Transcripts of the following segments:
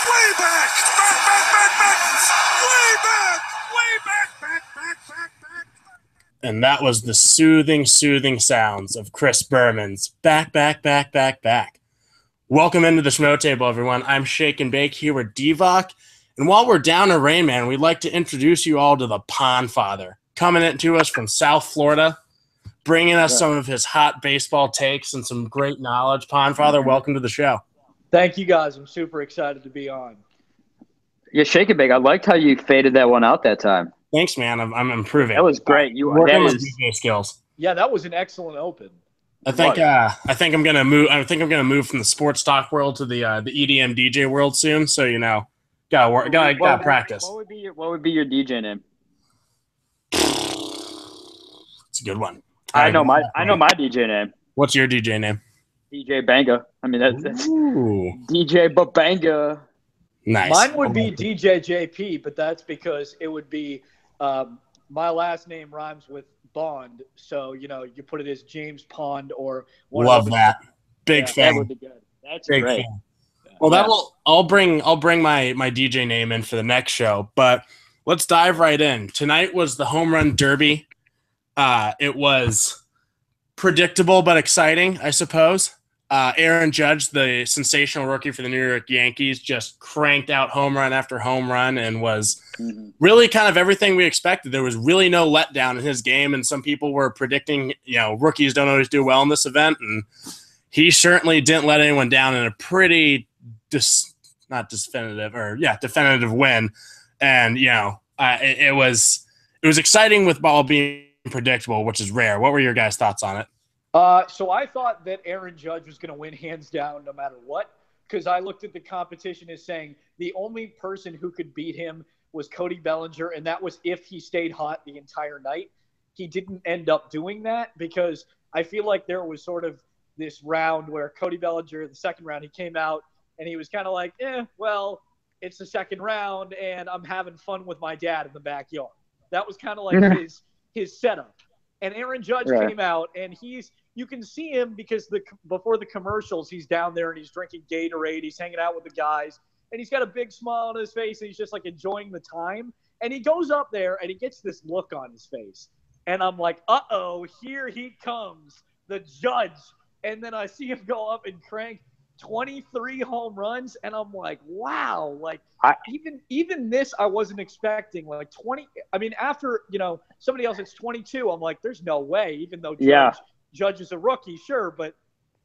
Way back! Way back! Way back! And that was the soothing sounds of Chris Berman's back. Welcome into the SchmoTable, everyone. I'm Shake and Bake here with Divock. And while we're down in Rain Man, we'd like to introduce you all to the Pond Father, coming in to us from South Florida, bringing us some of his hot baseball takes and some great knowledge. Pond Father, welcome to the show. Thank you, guys. I'm super excited to be on. Yeah, Shake and Bake. I liked how you faded that one out that time. Thanks, man. I'm improving. That was great. Working with DJ skills. Yeah, that was an excellent open. I think I'm gonna move. I think I'm gonna move from the sports talk world to the EDM DJ world soon. So gotta practice. What would be your DJ name? It's a good one. I know my DJ name. What's your DJ name? DJ Banga. I mean that's DJ Babanga. Nice. Mine would be DJ JP, but that's because it would be my last name rhymes with Bond, so you put it as James Pond or one. Love that. Big fan. That would be good. That's Big great. Fan. Well, I'll bring my DJ name in for the next show, but let's dive right in. Tonight was the home run derby. It was predictable but exciting, I suppose. Aaron Judge, the sensational rookie for the New York Yankees, just cranked out home run after home run and was really kind of everything we expected. There was really no letdown in his game, and some people were predicting, rookies don't always do well in this event, and he certainly didn't let anyone down in a pretty definitive win. And it was exciting with ball being predictable, which is rare. What were your guys' thoughts on it? So I thought that Aaron Judge was going to win hands down no matter what, because I looked at the competition as saying the only person who could beat him was Cody Bellinger, and that was if he stayed hot the entire night. He didn't end up doing that because I feel like there was sort of this round where Cody Bellinger, the second round, he came out and he was kind of like, it's the second round and I'm having fun with my dad in the backyard. That was kind of like his setup. And Aaron Judge came out, and you can see him because before the commercials, he's down there and he's drinking Gatorade. He's hanging out with the guys, and he's got a big smile on his face, and he's just like enjoying the time. And he goes up there, and he gets this look on his face, and I'm like, uh-oh, here he comes, the Judge. And then I see him go up and crank 23 home runs, and I'm like, wow, like even this I wasn't expecting. Like 20, I mean, after somebody else it's 22, I'm like, there's no way, even though Judge is a rookie, sure, but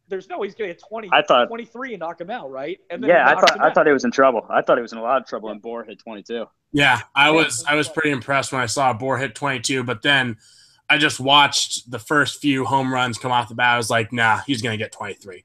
there's no way he's gonna get 23 and knock him out, right? And then I thought he was in trouble. I thought he was in a lot of trouble, and Bohr hit 22. Yeah, I was pretty impressed when I saw Bohr hit 22, but then I just watched the first few home runs come off the bat. I was like, nah, he's gonna get 23.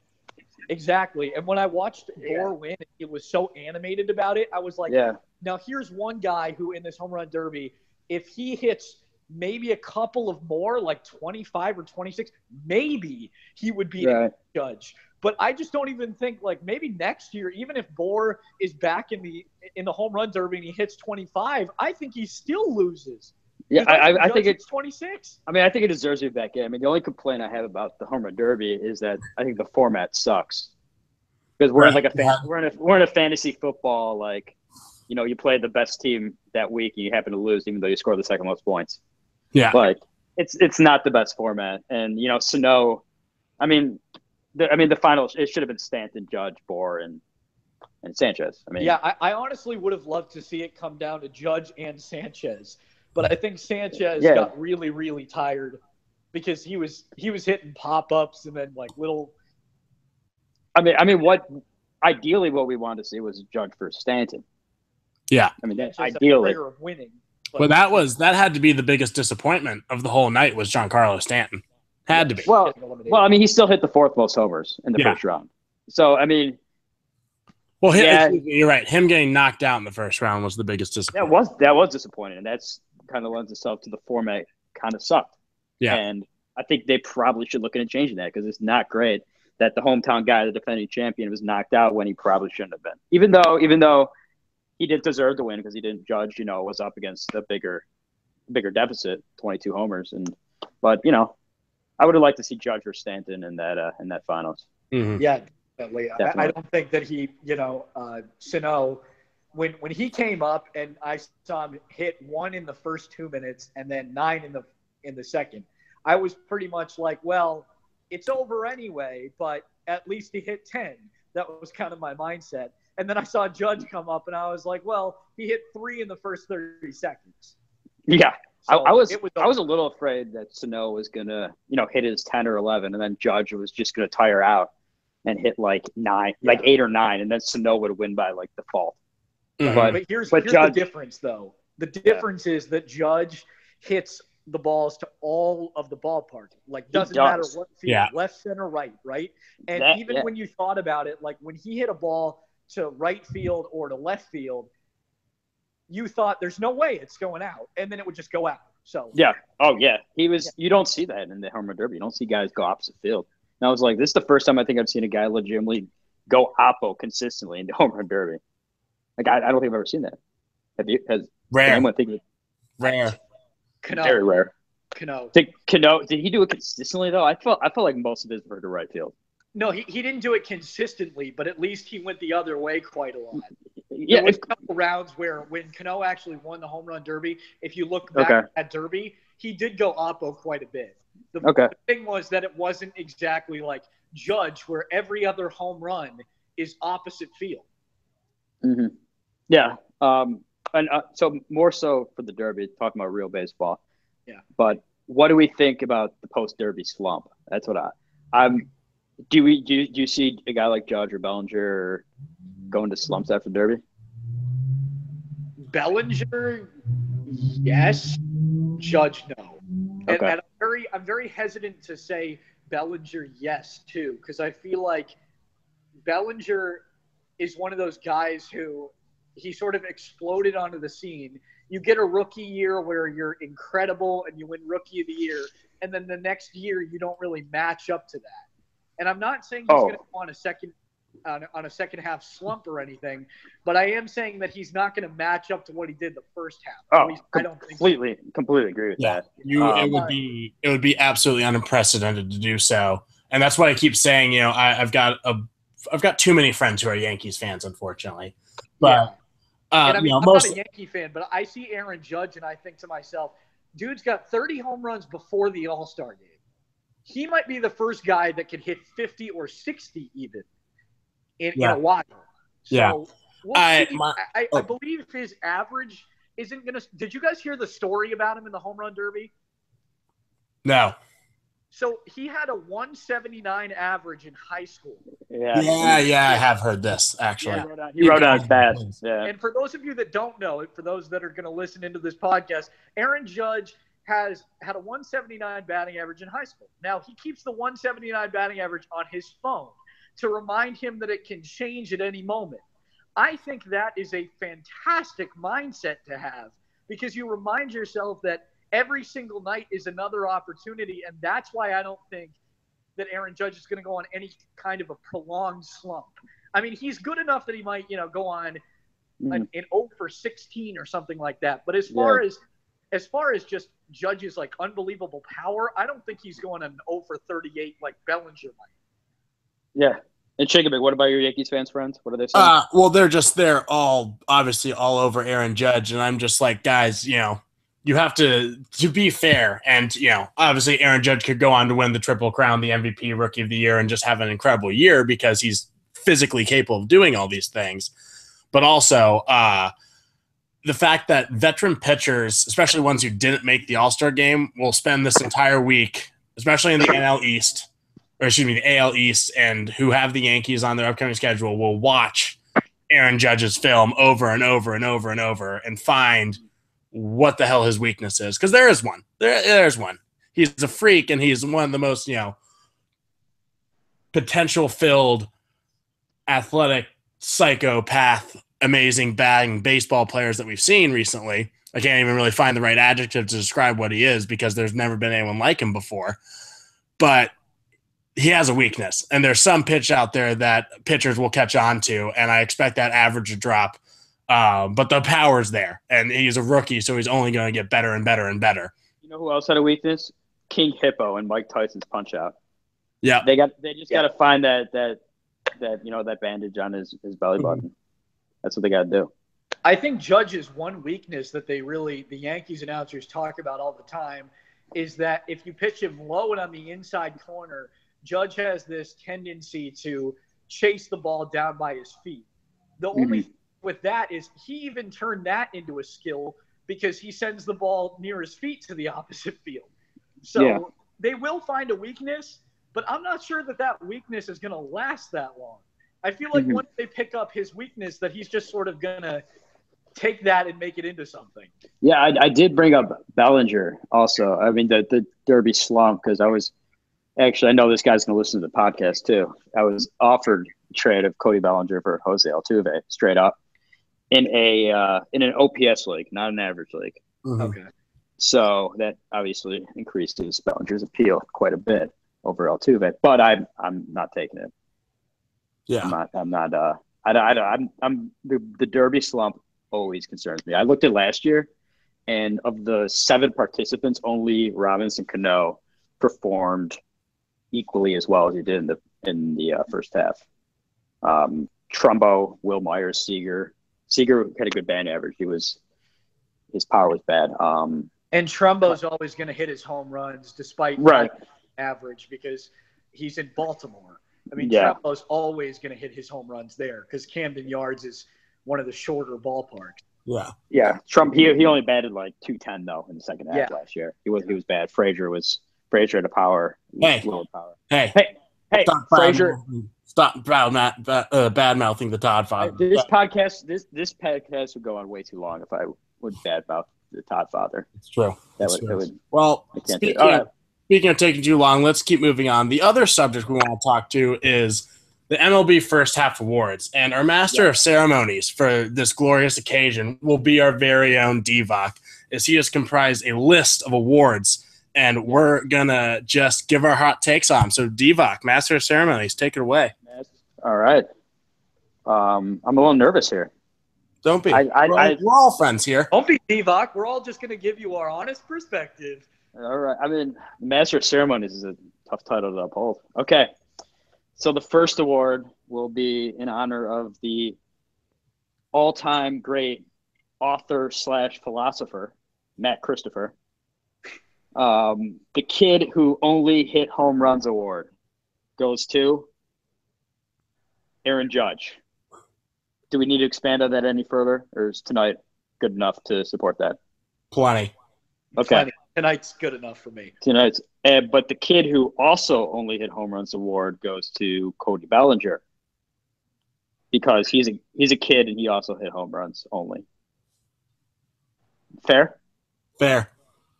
Exactly. And when I watched Bohr win, it was so animated about it. I was like, now here's one guy who in this home run derby, if he hits maybe a couple of more, like 25 or 26, maybe he would be a Judge. But I just don't even think, like, maybe next year, even if Bohr is back in the home run derby and he hits 25, I think he still loses. Yeah, I think it's 26. I mean, I think it deserves to be back in. I mean, the only complaint I have about the home run derby is that I think the format sucks because we're in a fantasy football, like, you play the best team that week and you happen to lose even though you score the second most points. Yeah, like it's not the best format, and Sano. The finals, it should have been Stanton, Judge, Bohr, and Sanchez. I mean, I honestly would have loved to see it come down to Judge and Sanchez. But I think Sanchez got really, really tired because he was hitting pop-ups and then like little. Ideally what we wanted to see was Judge for Stanton. Yeah, I mean that's ideally of winning. But that had to be the biggest disappointment of the whole night was Giancarlo Stanton. Had to be. Well, I mean, he still hit the fourth most homers in the first round. So I mean. Well, you're right. Him getting knocked out in the first round was the biggest disappointment. That was disappointing, and that's kind of lends itself to the format kind of sucked. Yeah. And I think they probably should look into changing that because it's not great that the hometown guy, the defending champion, was knocked out when he probably shouldn't have been. Even though he didn't deserve to win because he didn't Judge, was up against a bigger deficit, 22 homers. But I would have liked to see Judge or Stanton in that finals. Mm-hmm. Yeah. Definitely. Definitely. I don't think that he, Sano, when he came up and I saw him hit 1 in the first 2 minutes and then 9 in the second, I was pretty much like, well, it's over anyway, but at least he hit 10. That was kind of my mindset. And then I saw Judge come up and I was like, well, he hit 3 in the first 30 seconds. Yeah. So I was a little afraid that Sano was gonna, hit his 10 or 11, and then Judge was just gonna tire out and hit like 9, like 8 or 9, and then Sano would win by like default. Right. But here's Judge, the difference, though. The difference is that Judge hits the balls to all of the ballpark. Like, doesn't matter what field, left, center, right? And when you thought about it, like when he hit a ball to right field or to left field, you thought there's no way it's going out, and then it would just go out. So he was. You don't see that in the home run derby. You don't see guys go opposite field. And I was like, this is the first time I think I've seen a guy legitimately go oppo consistently in the home run derby. Like I don't think I've ever seen that. Have you? Rare. Rare. Cano. Very rare. Cano. Did he do it consistently though? I felt like most of his were to right field. No, he didn't do it consistently, but at least he went the other way quite a lot. Yeah, there was a couple rounds where when Cano actually won the home run derby, if you look back at derby, he did go oppo quite a bit. The thing was that it wasn't exactly like Judge, where every other home run is opposite field. Mm-hmm. Yeah, so more so for the derby, talking about real baseball. Yeah. But what do we think about the post derby slump? That's what I'm. Do you see a guy like Judge or Bellinger going to slumps after derby? Bellinger, yes. Judge, no. Okay. And I'm very hesitant to say Bellinger, yes, too, because I feel like Bellinger is one of those guys who he sort of exploded onto the scene. You get a rookie year where you're incredible and you win Rookie of the Year, and then the next year you don't really match up to that. And I'm not saying he's going to go on a second half slump or anything, but I am saying that he's not going to match up to what he did the first half. I don't completely agree with that. It would be absolutely unprecedented to do so, and that's why I keep saying, I've got too many friends who are Yankees fans, unfortunately. But and I mean, I'm not a Yankee fan, but I see Aaron Judge and I think to myself, dude's got 30 home runs before the All-Star game. He might be the first guy that could hit 50 or 60 even in a while. So we'll see. I believe his average isn't going to – did you guys hear the story about him in the home run derby? No. So he had a 179 average in high school. Yeah, I have heard this, actually. Yeah. He wrote out his bad. Yeah. And for those of you that don't know, for those that are going to listen into this podcast, Aaron Judge – has had a 179 batting average in high school. Now, he keeps the 179 batting average on his phone to remind him that it can change at any moment. I think that is a fantastic mindset to have because you remind yourself that every single night is another opportunity, and that's why I don't think that Aaron Judge is going to go on any kind of a prolonged slump. I mean, he's good enough that he might, go on an 0 for 16 or something like that. But as far as just Judge's like unbelievable power, I don't think he's going an 0 for 38 like Bellinger might. Yeah. And Shakeabig, what about your Yankees fans friends? What are they saying? Well, they're all obviously all over Aaron Judge, and I'm just like, guys, you have to be fair, and obviously Aaron Judge could go on to win the Triple Crown, the MVP, Rookie of the Year, and just have an incredible year because he's physically capable of doing all these things. But also, the fact that veteran pitchers, especially ones who didn't make the All-Star game, will spend this entire week, especially in the AL East, and who have the Yankees on their upcoming schedule, will watch Aaron Judge's film over and over and over and over and find what the hell his weakness is. Because there is one. There's one. He's a freak, and he's one of the most, potential-filled, athletic, psychopath, amazing batting baseball players that we've seen recently. I can't even really find the right adjective to describe what he is because there's never been anyone like him before. But he has a weakness, and there's some pitch out there that pitchers will catch on to, and I expect that average to drop. But the power's there, and he's a rookie, so he's only going to get better and better and better. You know who else had a weakness? King Hippo and Mike Tyson's Punch-Out. Yeah, they just got to find that that bandage on his belly button. That's what they got to do. I think Judge's one weakness that the Yankees announcers talk about all the time is that if you pitch him low and on the inside corner, Judge has this tendency to chase the ball down by his feet. The only thing with that is he even turned that into a skill because he sends the ball near his feet to the opposite field. So they will find a weakness, but I'm not sure that weakness is going to last that long. I feel like once they pick up his weakness, that he's just sort of going to take that and make it into something. Yeah, I did bring up Bellinger also. I mean, the Derby slump, because I know this guy's going to listen to the podcast too. I was offered a trade of Cody Bellinger for Jose Altuve straight up in an OPS league, not an average league. Okay. So that obviously increases Bellinger's appeal quite a bit over Altuve, but I'm not taking it. Yeah, I'm not. The Derby slump always concerns me. I looked at last year, and of the 7 participants, only Robinson Cano performed equally as well as he did in the first half. Trumbo, Will Myers, Seager had a good batting average. His power was bad. And Trumbo's always going to hit his home runs despite average because he's in Baltimore. I mean, Trumbo's always going to hit his home runs there because Camden Yards is one of the shorter ballparks. Yeah. Trump he only batted like 210 though in the second half last year. He was bad. Frazier had a power. Lower power. Hey, Frazier. Stop bad mouthing the Todd father. This podcast would go on way too long if I would badmouth the Todd father. It's true. Well, speaking of taking too long, let's keep moving on. The other subject we want to talk to is the MLB first half awards. And our master of ceremonies for this glorious occasion will be our very own Divock, as he has comprised a list of awards. And we're going to just give our hot takes on them. So, Divock, master of ceremonies, take it away. All right. I'm a little nervous here. Don't be. We're all friends here. Don't be, Divock. We're all just going to give you our honest perspective. All right. I mean, Master of Ceremonies is a tough title to uphold. Okay. So the first award will be in honor of the all-time great author/philosopher, Matt Christopher. The kid who only hit home runs award goes to Aaron Judge. Do we need to expand on that any further, or is tonight good enough to support that? Plenty. Okay. Plenty. Tonight's good enough for me. But the kid who also only hit home runs award goes to Cody Bellinger because he's a kid and he also hit home runs only. Fair? Fair.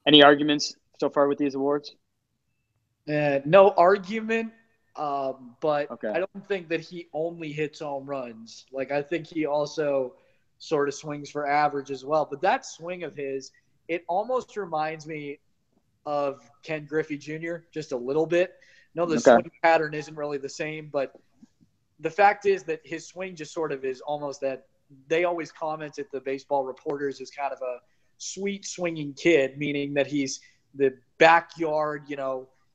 Any arguments so far with these awards? No argument, but okay. I don't think that he only hits home runs. Like, I think he also sort of swings for average as well. But that swing of his, it almost reminds me of Ken Griffey Jr. just a little bit. No, the swing pattern isn't really the same, but the fact is that his swing just sort of is almost that they always comment at the Baseball Reporters as kind of a sweet swinging kid, meaning that he's the backyard,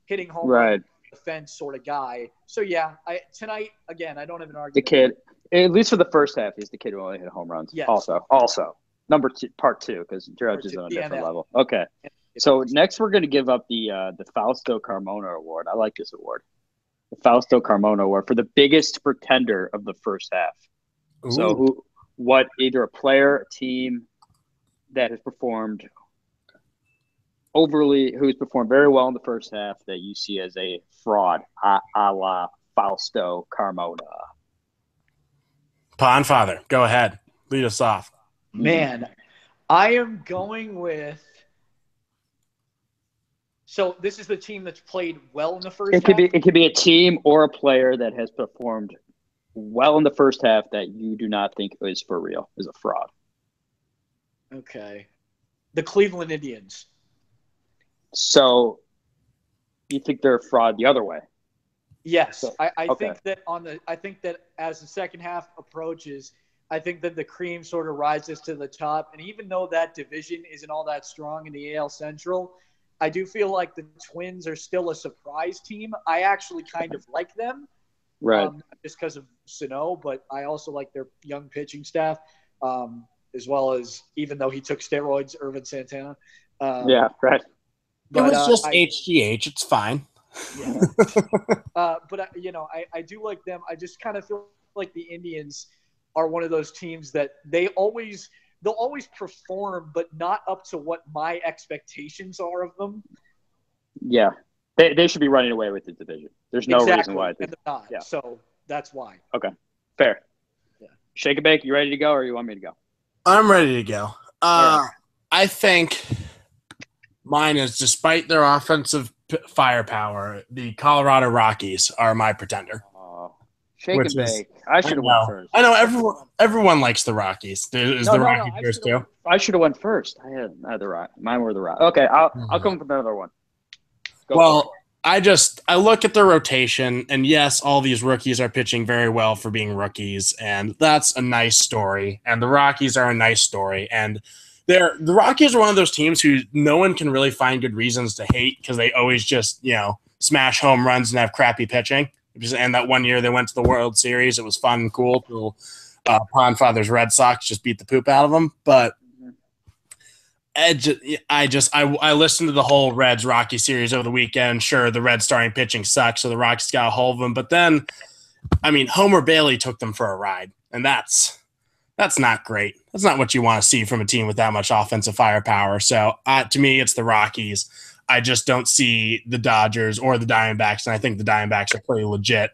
hitting home run the fence sort of guy. So yeah, tonight again, I don't have an argument. The kid, at least for the first half, he's the kid who only hit home runs. Yes. Also, number 2, part 2, because Judge is on a different level. Okay, so next we're going to give up the Fausto Carmona Award. I like this award, the Fausto Carmona Award for the biggest pretender of the first half. Ooh. So either a player, a team that has performed who's performed very well in the first half that you see as a fraud, a la Fausto Carmona. Pondfather, go ahead. Lead us off. Man, I am going with – so this is the team that's played well in the first half? It could be a team or a player that has performed well in the first half that you do not think is for real, is a fraud. Okay. The Cleveland Indians. So you think they're a fraud the other way? Yes. I think that as the second half approaches, I think that the cream sort of rises to the top. And even though that division isn't all that strong in the AL Central, I do feel like the Twins are still a surprise team. I actually kind of like them. Right. Just because of Sano, but I also like their young pitching staff, as well as, even though he took steroids, Irvin Santana. Yeah, right. But, it was just HGH. It's fine. Yeah. But I do like them. I just kind of feel like the Indians are one of those teams that they'll always perform, but not up to what my expectations are of them. Yeah. They should be running away with the division. There's no reason why. And they're not. Yeah. So that's why. Okay. Fair. Yeah. Shake and bake, you ready to go, or you want me to go? I'm ready to go. I think mine is, despite their offensive firepower, the Colorado Rockies are my pretender. Shake and bake. I should have went first. I know everyone likes the Rockies. Is the Rockies yours too? I should have went first. I had the Rock. Mine were the Rock. Okay, I'll come with another one. I look at the rotation, and yes, all these rookies are pitching very well for being rookies, and that's a nice story. And the Rockies are a nice story, and the Rockies are one of those teams who no one can really find good reasons to hate, because they always just smash home runs and have crappy pitching. And that one year they went to the World Series, it was fun and cool till Pondfather's Red Sox just beat the poop out of them. But I listened to the whole Reds Rocky series over the weekend. Sure, the Reds starting pitching sucks, so the Rockies got a hold of them. But then, Homer Bailey took them for a ride, and that's not great. That's not what you want to see from a team with that much offensive firepower. So to me, it's the Rockies. I just don't see the Dodgers or the Diamondbacks, and I think the Diamondbacks are pretty legit.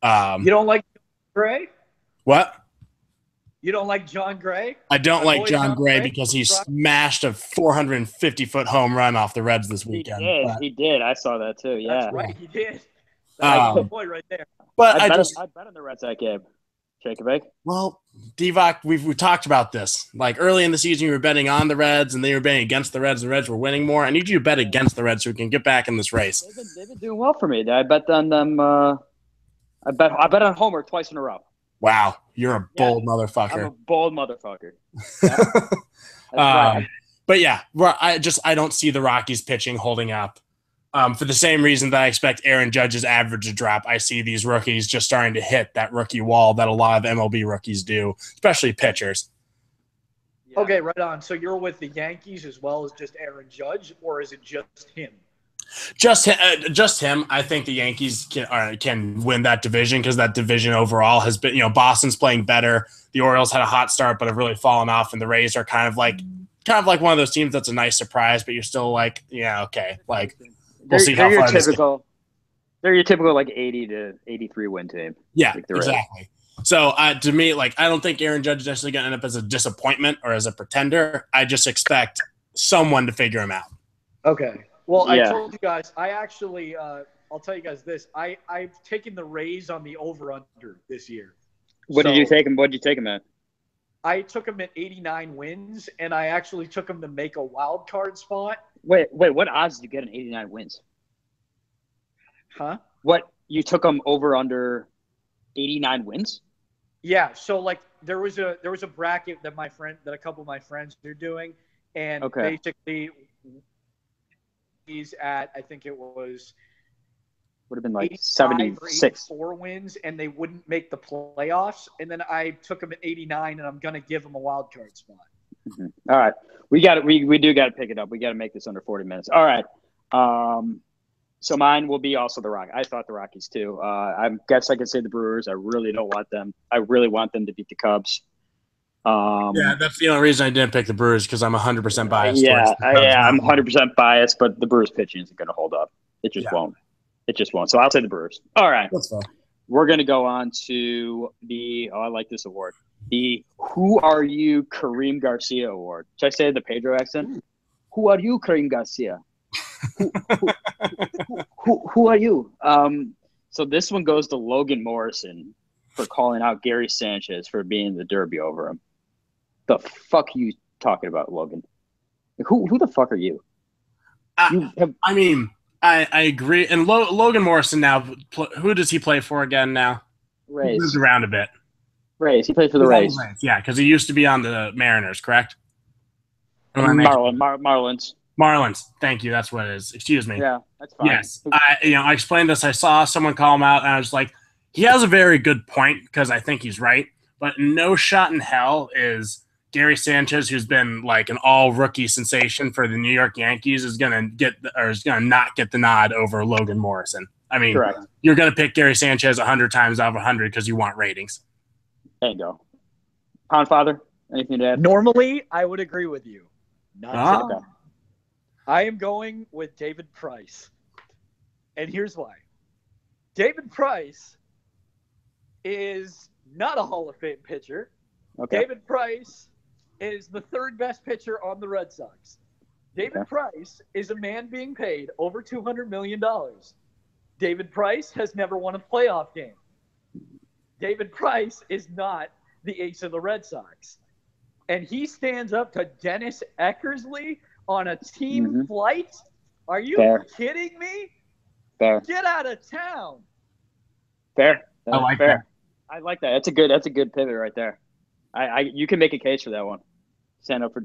You don't like Gray? What? You don't like John Gray? I don't like John Gray because he smashed a 450-foot home run off the Reds this weekend. He did. I saw that too. Yeah, that's right. He did. That's the point right there. But I bet on the Reds that game. Shake and bake. Well, Divock, we've talked about this. Like early in the season, you were betting on the Reds, and they were betting against the Reds. The Reds were winning more. I need you to bet against the Reds so we can get back in this race. They've been doing well for me. I bet on them. I bet on Homer twice in a row. Wow, you're a bold motherfucker. I'm a bold motherfucker. Yeah. That's right. But yeah, I don't see the Rockies pitching holding up. For the same reason that I expect Aaron Judge's average to drop, I see these rookies just starting to hit that rookie wall that a lot of MLB rookies do, especially pitchers. Yeah. Okay, right on. So you're with the Yankees as well as just Aaron Judge, or is it just him? Just him. I think the Yankees can win that division, because that division overall has been, Boston's playing better. The Orioles had a hot start but have really fallen off, and the Rays are kind of like one of those teams that's a nice surprise, but you're still like, yeah, okay, like. We'll see how far they're your typical like 80 to 83 win team. Yeah, exactly. So to me, I don't think Aaron Judge is necessarily going to end up as a disappointment or as a pretender. I just expect someone to figure him out. Okay. Well, I told you guys, I actually, I'll tell you guys this. I've taken the Rays on the over-under this year. What did you take him? What did you take him at? I took him at 89 wins, and I actually took him to make a wild card spot. Wait, what odds did you get in 89 wins? Huh? What, you took them over under 89 wins? Yeah, so there was a bracket that a couple of my friends are doing, and basically he's at, I think it was would have been like 76 or 84 wins, and they wouldn't make the playoffs, and then I took him at 89, and I'm going to give him a wild card spot. Mm-hmm. All right. We do got to pick it up. We got to make this under 40 minutes. All right. So mine will be also the Rockies. I thought the Rockies too. I guess I could say the Brewers. I really don't want them. I really want them to beat the Cubs. Yeah, that's the only reason I didn't pick the Brewers, because I'm 100% biased. I'm 100% biased, but the Brewers pitching isn't going to hold up. It just won't. It just won't. So I'll say the Brewers. All right. That's fair. We're going to go on to the I like this award. The Who Are You Kareem Garcia Award. Should I say the Pedro accent? Who are you, Kareem Garcia? Who are you? So this one goes to Logan Morrison for calling out Gary Sanchez for being in the Derby over him. The fuck are you talking about, Logan? Who the fuck are you? I agree. And Logan Morrison now, who does he play for again now? Rays. He moves around a bit. Rays. He played for the Rays. Yeah, because he used to be on the Mariners, correct? Marlins. Marlins. Thank you. That's what it is. Excuse me. Yeah, that's fine. Yes. I explained this. I saw someone call him out, and I was like, he has a very good point because I think he's right. But no shot in hell is Gary Sanchez, who's been like an all-rookie sensation for the New York Yankees, is gonna not get the nod over Logan Morrison. I mean, Correct. You're gonna pick Gary Sanchez 100 times out of 100 because you want ratings. There you go. Poundfather, anything to add? Normally, I would agree with you. Not Oh. today. I am going with David Price. And here's why. David Price is not a Hall of Fame pitcher. Okay. David Price is the third best pitcher on the Red Sox. David Price is a man being paid over $200 million. David Price has never won a playoff game. David Price is not the ace of the Red Sox. And he stands up to Dennis Eckersley on a team flight? Are you kidding me? Fair. Get out of town. Fair. I like fair. that. I like that. That's a good pivot right there. You can make a case for that one. Stand up for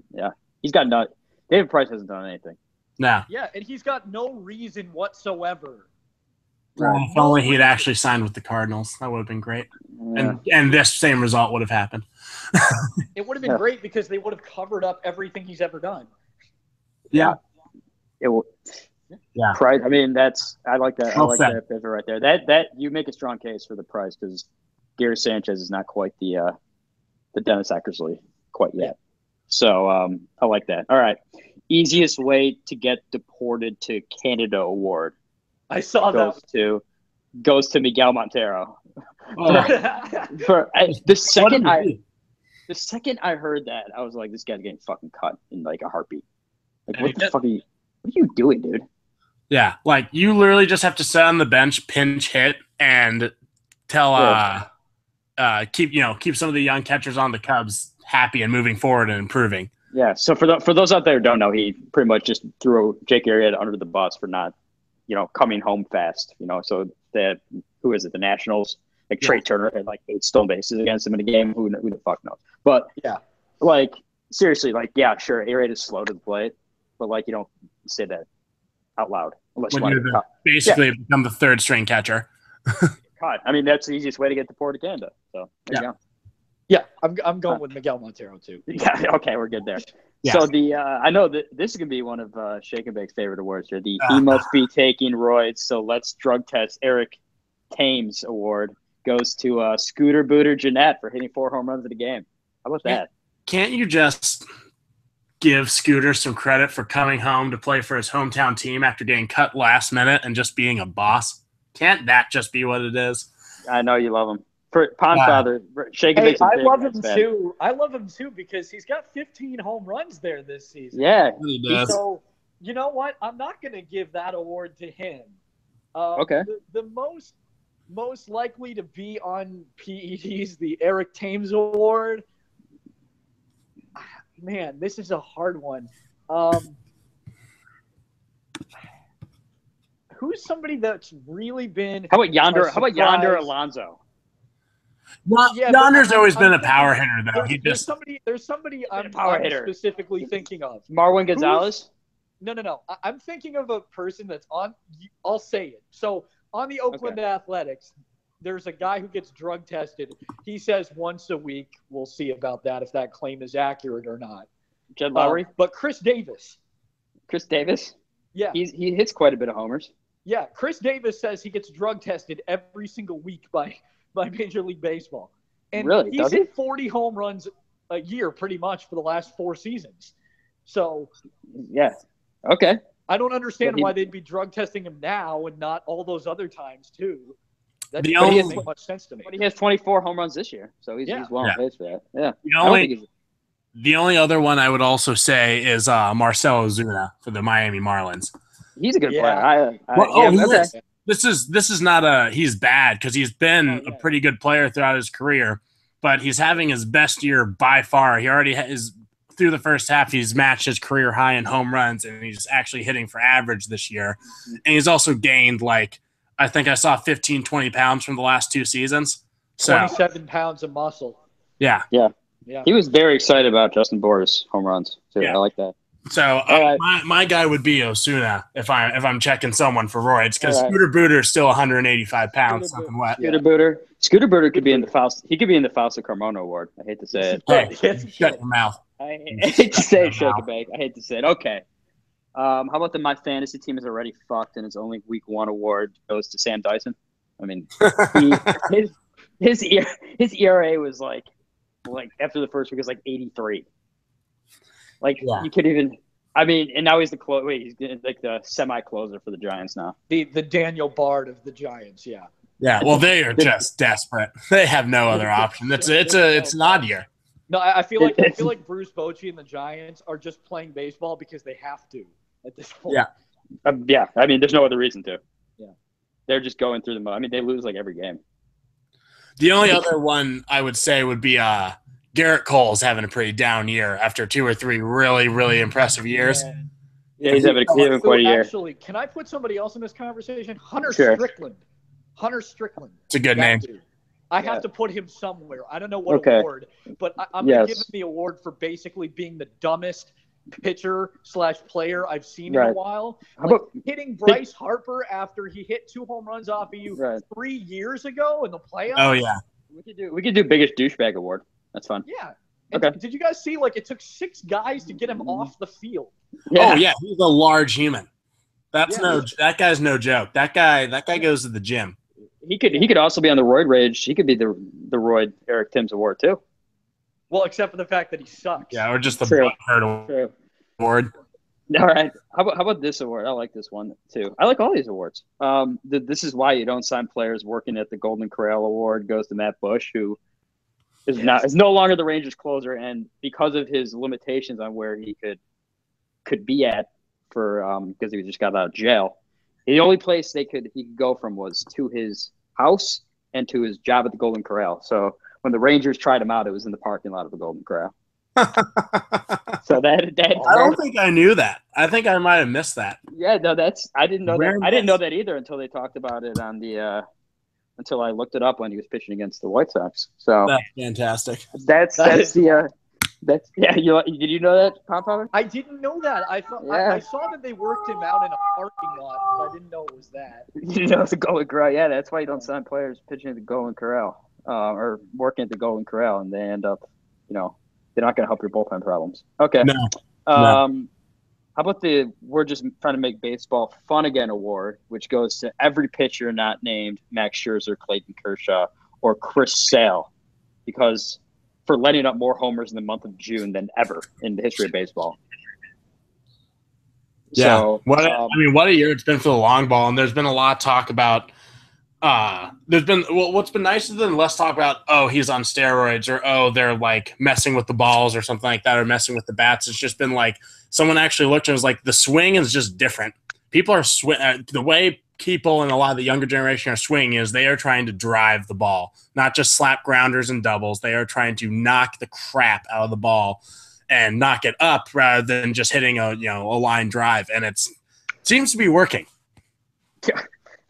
He's got nut. David Price hasn't done anything. No. Yeah, and he's got no reason whatsoever. Well, if only he'd actually signed with the Cardinals, that would have been great. Yeah. And this same result would have happened. It would have been great because they would have covered up everything he's ever done. Yeah. Yeah. Price. I mean, I like that. I like Well that pivot right there. That you make a strong case for the Price because Gary Sanchez is not quite the Dennis Eckersley quite yet. So I like that. All right. Easiest way to get deported to Canada award. I saw Goes to Miguel Montero. that. The second I heard that, I was like, this guy's getting fucking cut in like a heartbeat. Like, what the fuck what are you doing, dude? Yeah, like you literally just have to sit on the bench, pinch hit, and tell keep some of the young catchers on the Cubs happy and moving forward and improving. Yeah. So for those out there who don't know, he pretty much just threw Jake Arrieta under the bus for not, coming home fast. So who is it? The Nationals. Like Trey Turner had like 8 stolen bases against him in a game. Who the fuck knows? But like seriously, like sure, Arrieta's slow to the plate, but like you don't say that out loud unless When you you want to basically become the third string catcher. cut. I mean, that's the easiest way to get deported to Canada. So there you go. Yeah, I'm going with Miguel Montero too. Yeah, okay, we're good there. Yeah. So I know that this is gonna be one of Shake and Bake's favorite awards here. The He Must Be Taking Roids, so let's drug test Eric Thames award goes to Scooter Booter Jeanette for hitting 4 home runs in a game. How about that? Can't you just give Scooter some credit for coming home to play for his hometown team after getting cut last minute and just being a boss? Can't that just be what it is? I know you love him. For Pondfather, Shake and Bake's I love him too. I love him too because he's got 15 home runs there this season. Yeah, he does. So you know what? I'm not going to give that award to him. Okay. The most likely to be on PED's the Eric Thames Award. Man, this is a hard one. Who's somebody that's really been? How about Yonder Alonso? Yonder's always been a power hitter, though. There's somebody I'm specifically thinking of. Marwin Gonzalez? No. I'm thinking of a person that's on. I'll say it. So on the Oakland Athletics, there's a guy who gets drug tested. He says once a week. We'll see about that if that claim is accurate or not. Jed Lowry? But Chris Davis. Chris Davis? Yeah. He hits quite a bit of homers. Yeah. Chris Davis says he gets drug tested every single week by Major League Baseball. And really? He's hit 40 home runs a year pretty much for the last 4 seasons. So yeah. Okay. I don't understand why they'd be drug testing him now and not all those other times too. That doesn't make much sense to me. But he has 24 home runs this year, so he's well on pace for that. Yeah. The only other one I would also say is Marcell Ozuna for the Miami Marlins. He's a good player. This is not he's bad because he's been a pretty good player throughout his career, but he's having his best year by far. He already is through the first half. He's matched his career high in home runs, and he's actually hitting for average this year. And he's also gained I think I saw 15, 20 pounds from the last 2 seasons. So 27 pounds of muscle. Yeah. He was very excited about Justin Bour's home runs too. Yeah. I like that. So right. my guy would be Osuna if I'm checking someone for roids, because All right. Scooter Booter is still 185 pounds, something wet. Scooter Booter could be in the Fausto. He could be in the Fausto Carmona Award. I hate to say it. Hey, shut your mouth. I hate to say it, shake a bake. I hate to say it. Okay. How about my fantasy team is already fucked and it's only week 1 award goes to Sam Dyson? I mean, his ERA was like after the first week was like 83. You could even. I mean, and now he's he's like the semi-closer for the Giants now. The Daniel Bard of the Giants, yeah. Yeah, well, they are just desperate. They have no other option. It's an odd year. No, I feel like Bruce Bochy and the Giants are just playing baseball because they have to at this point. Yeah. Yeah. I mean, there's no other reason to. Yeah. They're just going through the mud. I mean, they lose like every game. The only other one I would say would be Garrett Cole's having a pretty down year after 2 or 3 really, really impressive years. Yeah, he's having quite a year. Actually, can I put somebody else in this conversation? Hunter Sure. Strickland. Hunter Strickland. It's a good name. Dude. I have to put him somewhere. I don't know what award, but I'm going to give him the award for basically being the dumbest pitcher/player I've seen in a while. Hitting Bryce Harper after he hit 2 home runs off of you 3 years ago in the playoffs. Oh yeah, we could do biggest douchebag award. That's fun. Yeah. And did you guys see? It took 6 guys to get him off the field. Yeah. Oh yeah, he's a large human. That guy's no joke. That guy goes to the gym. He could also be on the Roid Rage. He could be the Roid Eric Timms award too. Well, except for the fact that he sucks. Yeah, or just the Butthurt award. All right. How about this award? I like this one too. I like all these awards. This is why you don't sign players working at the Golden Corral Award goes to Matt Bush, who is no longer the Rangers closer, and because of his limitations on where he could be at because he just got out of jail. The only place he could go from was to his house and to his job at the Golden Corral. So when the Rangers tried him out, it was in the parking lot of the Golden Corral. So that I don't think I knew that. I think I might have missed that. Yeah, no, I didn't know that. I didn't know that either until they talked about it on the until I looked it up when he was pitching against the White Sox. So that's fantastic. Did you know that, Pop? I didn't know that. I saw that they worked him out in a parking lot, but I didn't know it was that. You didn't know it's a Golden Corral. Yeah, that's why you don't sign players pitching at the Golden Corral or working at the Golden Corral, and they end up, they're not going to help your bullpen problems. Okay. No. How about we're just trying to make baseball fun again award, which goes to every pitcher not named Max Scherzer, Clayton Kershaw, or Chris Sale, because for letting up more homers in the month of June than ever in the history of baseball. Yeah. So, what a year it's been for the long ball, and there's been a lot of talk about what's been nicer than less talk about, he's on steroids, or they're like messing with the balls or something like that, or messing with the bats. It's just been like someone actually looked and was like, the swing is just different. People are the way people and a lot of the younger generation are swinging is they are trying to drive the ball, not just slap grounders and doubles. They are trying to knock the crap out of the ball and knock it up rather than just hitting a line drive. And it seems to be working. Yeah.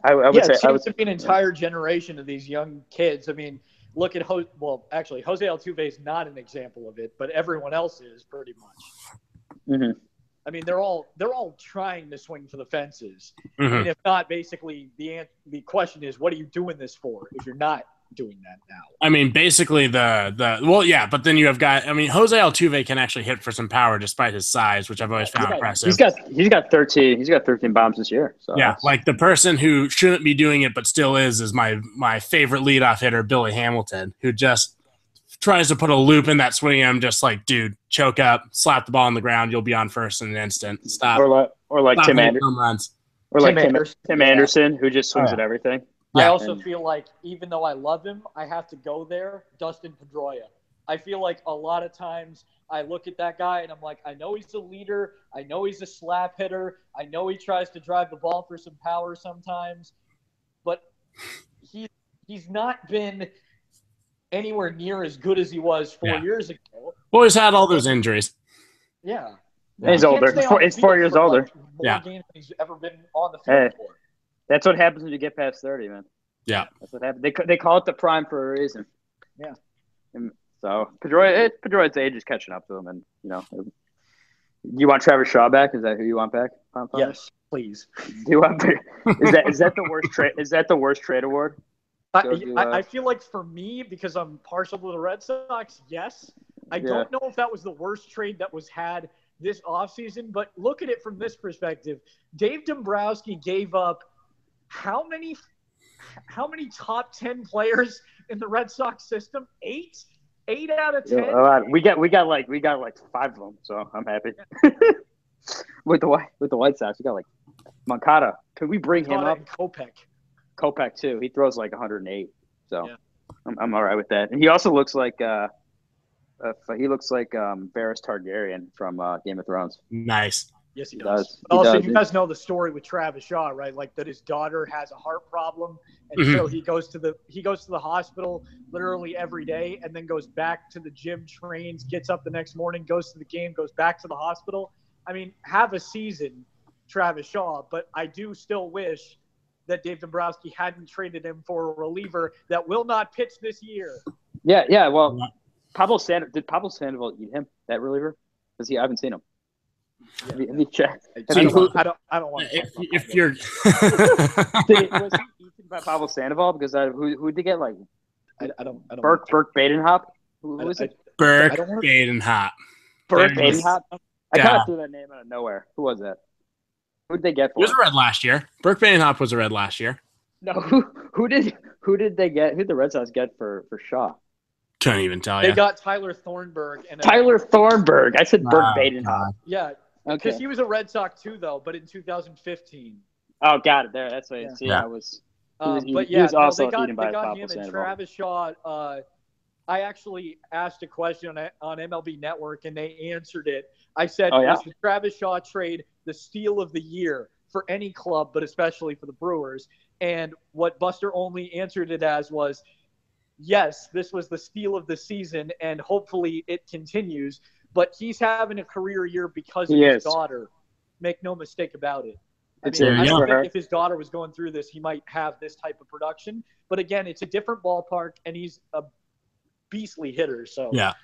I would say it seems to be an entire generation of these young kids. I mean, look at Jose Altuve is not an example of it, but everyone else is pretty much. Mm-hmm. I mean, they're all trying to swing for the fences. Mm-hmm. I mean, if not, basically the question is, what are you doing this for if you're not doing that now? I mean, basically but then you have Jose Altuve can actually hit for some power despite his size, which I've always found impressive. He's got 13 bombs this year. So yeah, like the person who shouldn't be doing it but still is my favorite leadoff hitter, Billy Hamilton, who just tries to put a loop in that swing. I'm just like, dude, choke up, slap the ball on the ground, you'll be on first in an instant. Stop. Or like Tim Anderson. Or like Tim Anderson, who just swings at everything. Yeah. I also feel like, even though I love him, I have to go there, Dustin Pedroia. I feel like a lot of times I look at that guy and I'm like, I know he's a leader. I know he's a slap hitter. I know he tries to drive the ball for some power sometimes. But he's not been anywhere near as good as he was 4 years ago. Well, he's had all those injuries. Yeah. He's older. He's 4 years older. More games than he's ever been on the field for. That's what happens when you get past 30, man. Yeah. That's what happens. They call it the prime for a reason. Yeah. And so Pedroia's age is catching up to him, and You want Travis Shaw back? Is that who you want back? Yes, please. Do you want? Is that the worst trade? Is that the worst trade award? I feel like for me, because I'm partial to the Red Sox, yes. I don't know if that was the worst trade that was had this offseason, but look at it from this perspective. Dave Dombrowski gave up how many top 10 players in the Red Sox system? 8 out of 10. We got like 5 of them, so I'm happy. with the White Sox, we got like Moncada. Could we bring him up? Kopech too. He throws like 108, so I'm all right with that. And he also looks like Varys Targaryen from Game of Thrones. Nice. Yes, he does. Also, you guys know the story with Travis Shaw, right? Like that his daughter has a heart problem, and so he goes to the hospital literally every day, and then goes back to the gym, trains, gets up the next morning, goes to the game, goes back to the hospital. I mean, have a season, Travis Shaw, but I do still wish that Dave Dombrowski hadn't traded him for a reliever that will not pitch this year. Yeah. Well, did Pablo Sandoval eat him, that reliever? Because I haven't seen him. Have you checked? I don't want to. If you're was he eaten by Pablo Sandoval? Because who did they get? Like I don't. Burke Badenhop. Who was it? Burke Badenhop. Burke Badenhop. I kind of threw that name out of nowhere. Who was that? Who did they get for? He was a Red last year. Burke Badenhop was a Red last year. No, who did they get? Who did the Red Sox get for Shaw? Couldn't even tell you. They got Tyler Thornburg. Tyler Thornburg. I said Burke Badenhop. Yeah, because he was a Red Sox too, though, but in 2015. Oh, got it. There. That's what it. Yeah, he was also eaten by Pablo Sandoval. Travis Shaw. I actually asked a question on MLB Network, and they answered it. I said, was the Travis Shaw trade the steal of the year for any club, but especially for the Brewers? And what Buster Olney answered it as was, yes, this was the steal of the season, and hopefully it continues. But he's having a career year because of his daughter. Make no mistake about it. I don't think if his daughter was going through this, he might have this type of production. But again, it's a different ballpark, and he's a beastly hitter. So yeah.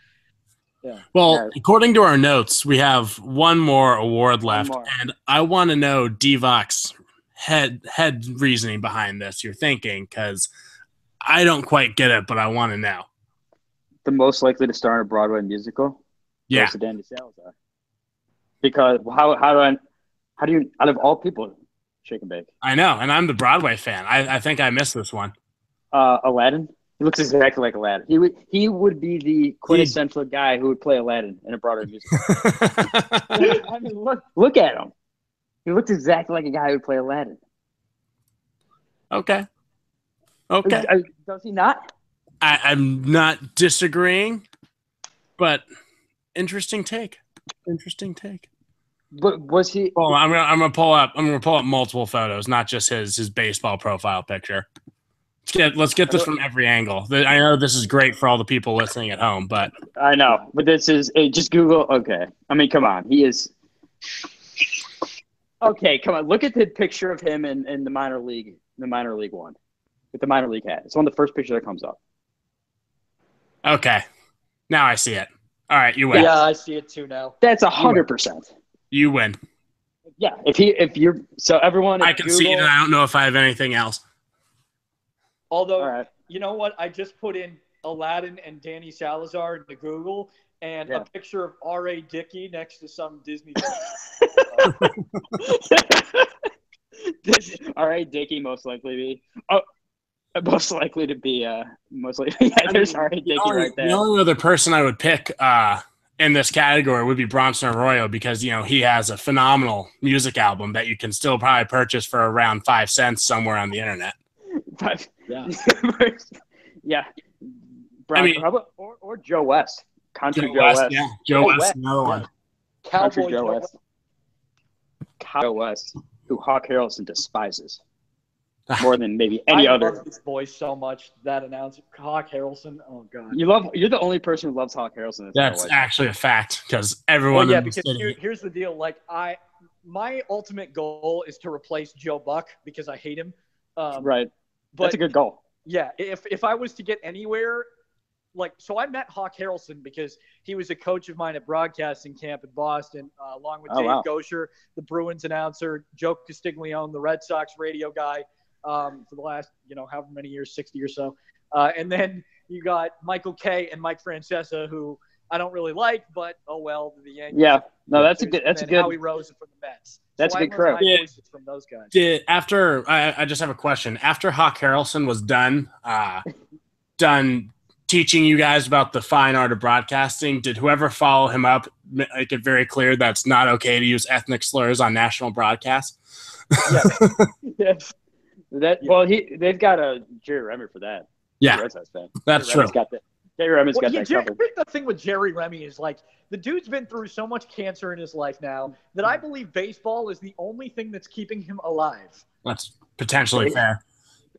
Well, according to our notes, we have one more award left, and I want to know Divok's head reasoning behind this. You're thinking, because I don't quite get it, but I want to know. The most likely to star in a Broadway musical? Yeah. Goes to Danny Salazar. Because how do you out of all people shake and bake? I know, and I'm the Broadway fan. I think I missed this one. Aladdin. He looks exactly like Aladdin. He would be the quintessential guy who would play Aladdin in a Broadway musical. I mean, look at him. He looks exactly like a guy who would play Aladdin. Okay. Does he not? I'm not disagreeing, but interesting take. But was he? Well, I'm gonna pull up multiple photos, not just his baseball profile picture. Let's get this from every angle. I know this is great for all the people listening at home, but I know. But this is just Google. Okay, I mean, come on, he is. Okay, come on. Look at the picture of him in the minor league one, with the minor league hat. It's one of the first pictures that comes up. Okay, now I see it. All right, you win. Yeah, I see it too now. That's 100%. You win. Yeah, if you're everyone. I can Google, see it, and I don't know if I have anything else. Although, you know what? I just put in Aladdin and Danny Salazar into Google, and a picture of R.A. Dickey next to some Disney. R.A. Dickey most likely to be. There's R.A. Dickey right there. The only other person I would pick in this category would be Bronson Arroyo, because he has a phenomenal music album that you can still probably purchase for around 5 cents somewhere on the internet. Yeah. Or Joe West. Country Joe West. Yeah, Joe West, another one. Cowboy Joe West. Joe West, who Hawk Harrelson despises more than maybe any other. I love this voice so much. That announcer, Hawk Harrelson. Oh God. You're the only person who loves Hawk Harrelson. That's actually a fact, because everyone. Well, yeah, because here's the deal. Like my ultimate goal is to replace Joe Buck, because I hate him. Right. But that's a good goal. Yeah, if I was to get anywhere, so I met Hawk Harrelson because he was a coach of mine at broadcasting camp in Boston, along with Dave Gosher, the Bruins announcer, Joe Castiglione, the Red Sox radio guy, for the last, however many years, 60 or so. And then you got Michael Kay and Mike Francesa, who I don't really like, but oh well, the Yankees. Yeah, no, that's a good. Howie Roseman from the Mets. That's a good crew. From those guys. I just have a question. After Hawk Harrelson was done teaching you guys about the fine art of broadcasting, did whoever follow him up make it very clear that it's not okay to use ethnic slurs on national broadcasts? Yes. They've got a Jerry Remy for that. Yeah, that's true. Jerry Remy's got that covered. The thing with Jerry Remy is the dude's been through so much cancer in his life now that I believe baseball is the only thing that's keeping him alive. That's potentially fair.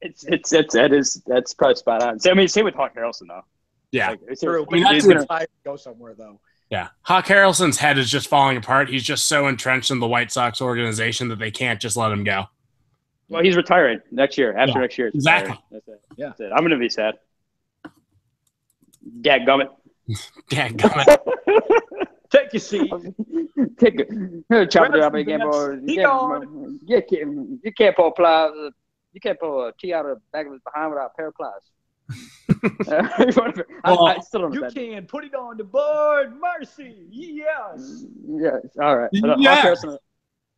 That's probably spot on. So, same with Hawk Harrelson though. Yeah, true. But he's retired to go somewhere though. Yeah, Hawk Harrelson's head is just falling apart. He's just so entrenched in the White Sox organization that they can't just let him go. Well, he's retiring next year. After next year, exactly. That's it. Yeah, that's it. I'm gonna be sad. Dadgummit. Dadgummit. Take a seat. Take it. Chop it up again, boy. You can't pull plies. You can't pull a key out of the back of his behind without a pair of plies. I still don't know. You can put it on the board, Mercy. Yes. Yes. All right. Yeah.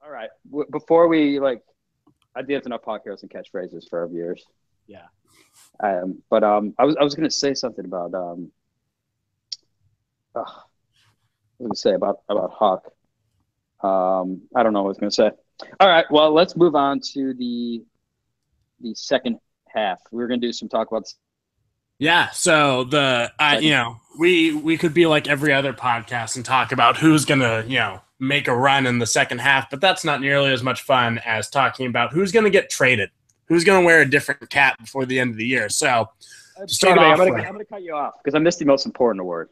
All right. Before we I did have enough Hawk Harrelson catchphrases for our viewers. Yeah. But I was gonna say something about about Hawk. I don't know what I was gonna say. All right. Well, let's move on to the second half. We're gonna do some talk about. Yeah. So we could be like every other podcast and talk about who's gonna make a run in the second half, but that's not nearly as much fun as talking about who's gonna get traded, who's gonna wear a different cap before the end of the year. So I'm gonna cut you off because I missed the most important award.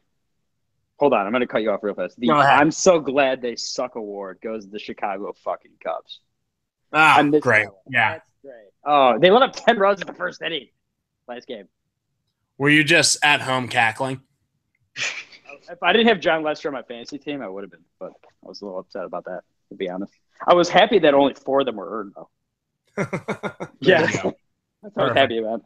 Hold on, I'm gonna cut you off real fast. I'm so glad they suck award goes to the Chicago fucking Cubs. Ah, great. Yeah. That's great. Oh, they let up 10 runs in the first inning last game. Were you just at home cackling? If I didn't have John Lester on my fantasy team, I would have been, but I was a little upset about that, to be honest. I was happy that only 4 of them were earned, though. Yeah. That's what I was happy about.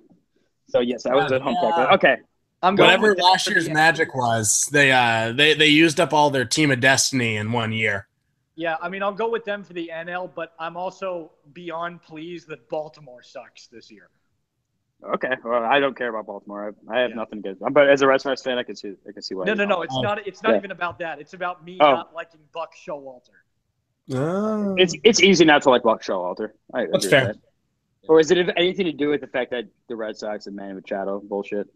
So, yes, I was at home cackling. Okay. Whatever last year's magic was, they used up all their team of destiny in 1 year. Yeah, I'll go with them for the NL, but I'm also beyond pleased that Baltimore sucks this year. Okay, well, I don't care about Baltimore. I have nothing against them. But as a Red Sox fan, I can see why. No. It's not even about that. It's about me not liking Buck Showalter. It's easy not to like Buck Showalter. That's fair. Or is it anything to do with the fact that the Red Sox and Manny Machado bullshit?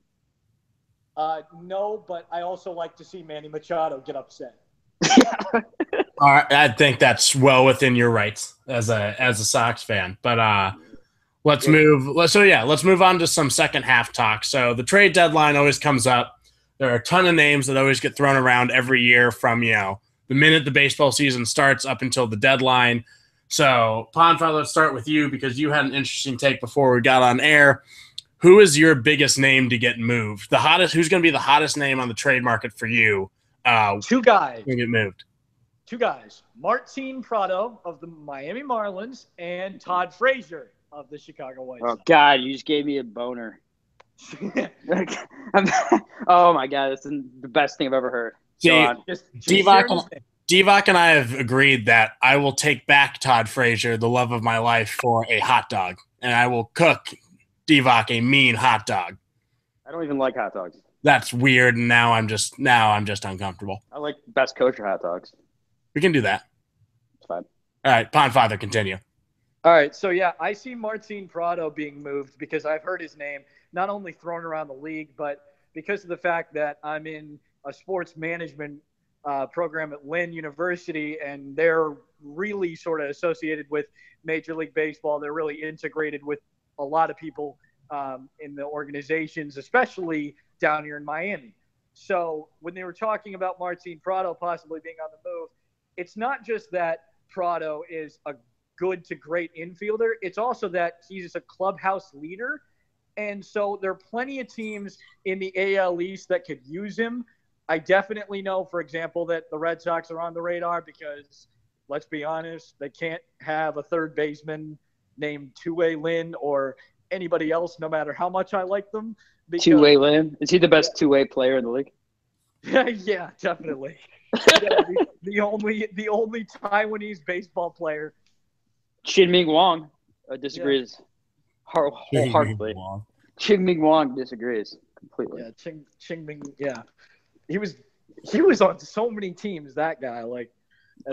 No, but I also like to see Manny Machado get upset. All right, I think that's well within your rights as a Sox fan. But let's move on to some second half talk. So the trade deadline always comes up. There are a ton of names that always get thrown around every year from the minute the baseball season starts up until the deadline. So Ponfa, let's start with you because you had an interesting take before we got on air. Who is your biggest name to get moved? Who's going to be the hottest name on the trade market for you? 2 guys. Going to get moved. 2 guys. Martin Prado of the Miami Marlins and Todd Frazier of the Chicago White Sox. Oh, God, you just gave me a boner. Oh, my God, that's the best thing I've ever heard. Divock and I have agreed that I will take back Todd Frazier, the love of my life, for a hot dog, and I will cook Divock a mean hot dog. I don't even like hot dogs. That's weird, and now I'm just uncomfortable. I like best kosher hot dogs. We can do that. It's fine. All right, Pondfather, continue. All right, so I see Martin Prado being moved because I've heard his name not only thrown around the league, but because of the fact that I'm in a sports management program at Lynn University, and they're really sort of associated with Major League Baseball. They're really integrated with a lot of people in the organizations, especially down here in Miami. So when they were talking about Martin Prado possibly being on the move, it's not just that Prado is a good to great infielder. It's also that he's a clubhouse leader, And so there are plenty of teams in the AL East that could use him. I definitely know, for example, that the Red Sox are on the radar because, let's be honest, they can't have a third baseman named Two-Way Lin or anybody else, no matter how much I like them. Two-Way Lin? Is he the best two-way player in the league? Yeah, definitely. the only Taiwanese baseball player. Chien-Ming Wang disagrees wholeheartedly. Chien-Ming Wang disagrees completely. Yeah, Chien-Ming. Yeah, he was on so many teams. That guy, like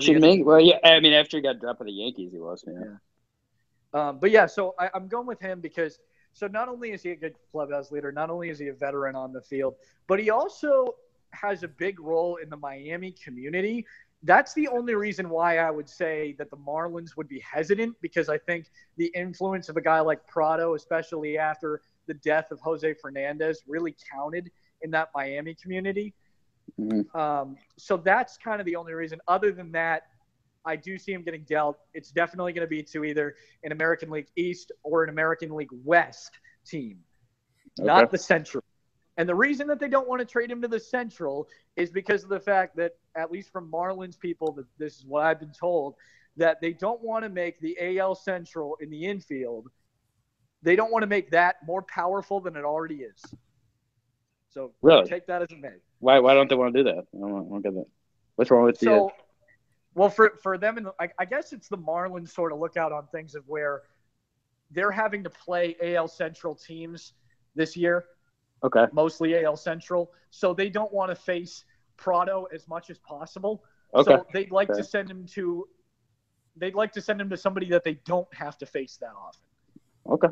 Chien-Ming. Well, yeah. I mean, after he got dropped by the Yankees, he was. Yeah. But yeah, so I'm going with him because not only is he a good clubhouse leader, not only is he a veteran on the field, but he also has a big role in the Miami community. That's the only reason why I would say that the Marlins would be hesitant, because I think the influence of a guy like Prado, especially after the death of Jose Fernandez, really counted in that Miami community. Mm-hmm. So that's kind of the only reason. Other than that, I do see him getting dealt. It's definitely going to be to either an American League East or an American League West team, not the Central. And the reason that they don't want to trade him to the Central is because of the fact that, at least from Marlins people, that this is what I've been told, that they don't want to make the AL Central in the infield. They don't want to make that more powerful than it already is. So really? Take that as it may. Why don't they want to do that? I don't get that. What's wrong with the well, for them, I guess it's the Marlins sort of look out on things of where they're having to play AL Central teams this year. Okay. Mostly AL Central. So they don't want to face Prado as much as possible. Okay. So they'd like to send him to somebody that they don't have to face that often. Okay.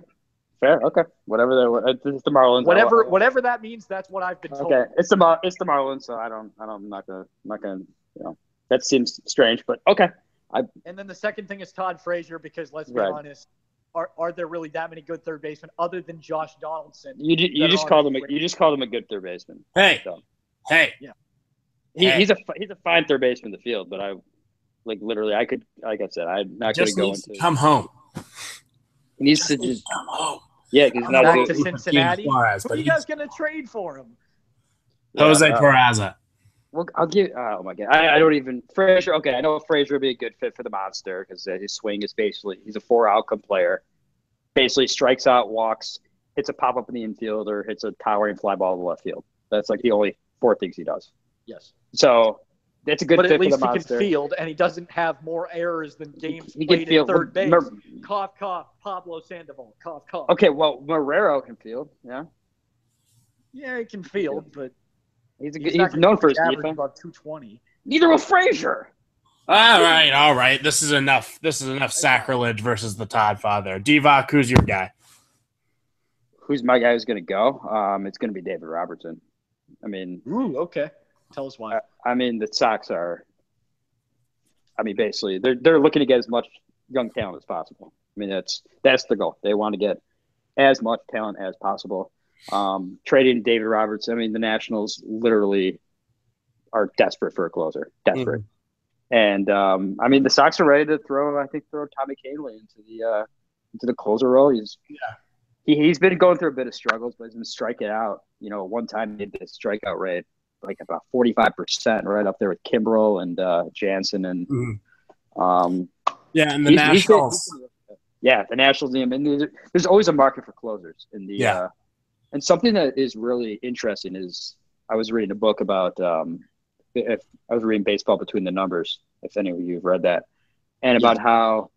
Fair. Okay. Whatever it's the Marlins. Whatever that means, that's what I've been told. Okay. It's the Marlins, so I'm not gonna that seems strange, but okay. And then the second thing is Todd Frazier, because let's be honest, are there really that many good third basemen other than Josh Donaldson? You just called him a good third baseman. Hey, yeah. He's a fine third baseman in the field, but I'm not going to go into. Come home. He needs to just come home. Yeah, because not back to Cincinnati. Who are you guys going to trade for him? Jose Peraza. Well, I'll give. Oh my god, I don't even Frazier. Okay, I know Frazier would be a good fit for the monster because his swing is basically he's a 4-outcome player. Basically, strikes out, walks, hits a pop up in the infield, or hits a towering fly ball in the left field. That's like the only 4 things he does. Yes. So that's a good fit for the monster. But at least he can field, and he doesn't have more errors than games played at third base. Cough, cough. Pablo Sandoval. Cough, cough. Okay, well, Marrero can field. Yeah. Yeah, he can field, but. He's known for his defense. About 220. Neither will Frazier. All right. This is enough sacrilege versus the Todd father. Divock, who's your guy? Who's my guy who's going to go? It's going to be David Robertson. I mean. Ooh, okay. Tell us why. I mean, the Sox are. I mean, basically, they're looking to get as much young talent as possible. I mean, that's the goal. They want to get as much talent as possible. Trading David Robertson. I mean, the Nationals literally are desperate for a closer. Desperate. Mm-hmm. And I mean, the Sox are ready to throw Tommy Kahnle into the closer role. He's been going through a bit of struggles, but he's been striking out. One time he did the strikeout rate like about 45%, right up there with Kimbrel and Jansen and and the Nationals. The Nationals. I mean, there's always a market for closers in the. And something that is really interesting is I was reading a book about if I was reading Baseball Between the Numbers, if any of you have read that, and about how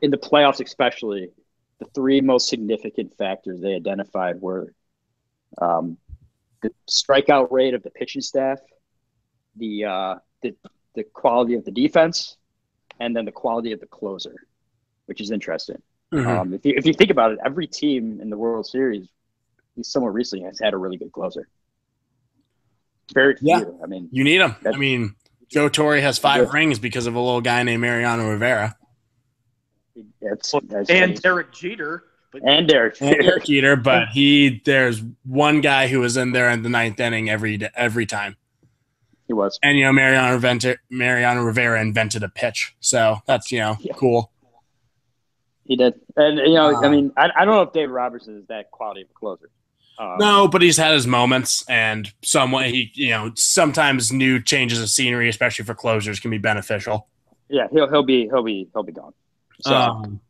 in the playoffs especially, the 3 most significant factors they identified were the strikeout rate of the pitching staff, the quality of the defense, and then the quality of the closer, which is interesting. Mm-hmm. If you think about it, every team in the World Series, somewhat recently, has had a really good closer. Very few. I mean, you need them. I mean, Joe Torre has 5 rings because of a little guy named Mariano Rivera. And Derek Jeter. But there's one guy who was in there in the 9th inning every time. He was. And Mariano Rivera invented a pitch, so that's cool. He did. And, I mean, I don't know if David Robertson is that quality of a closer. No, but he's had his moments, and sometimes new changes of scenery, especially for closers, can be beneficial. Yeah, he'll be gone. So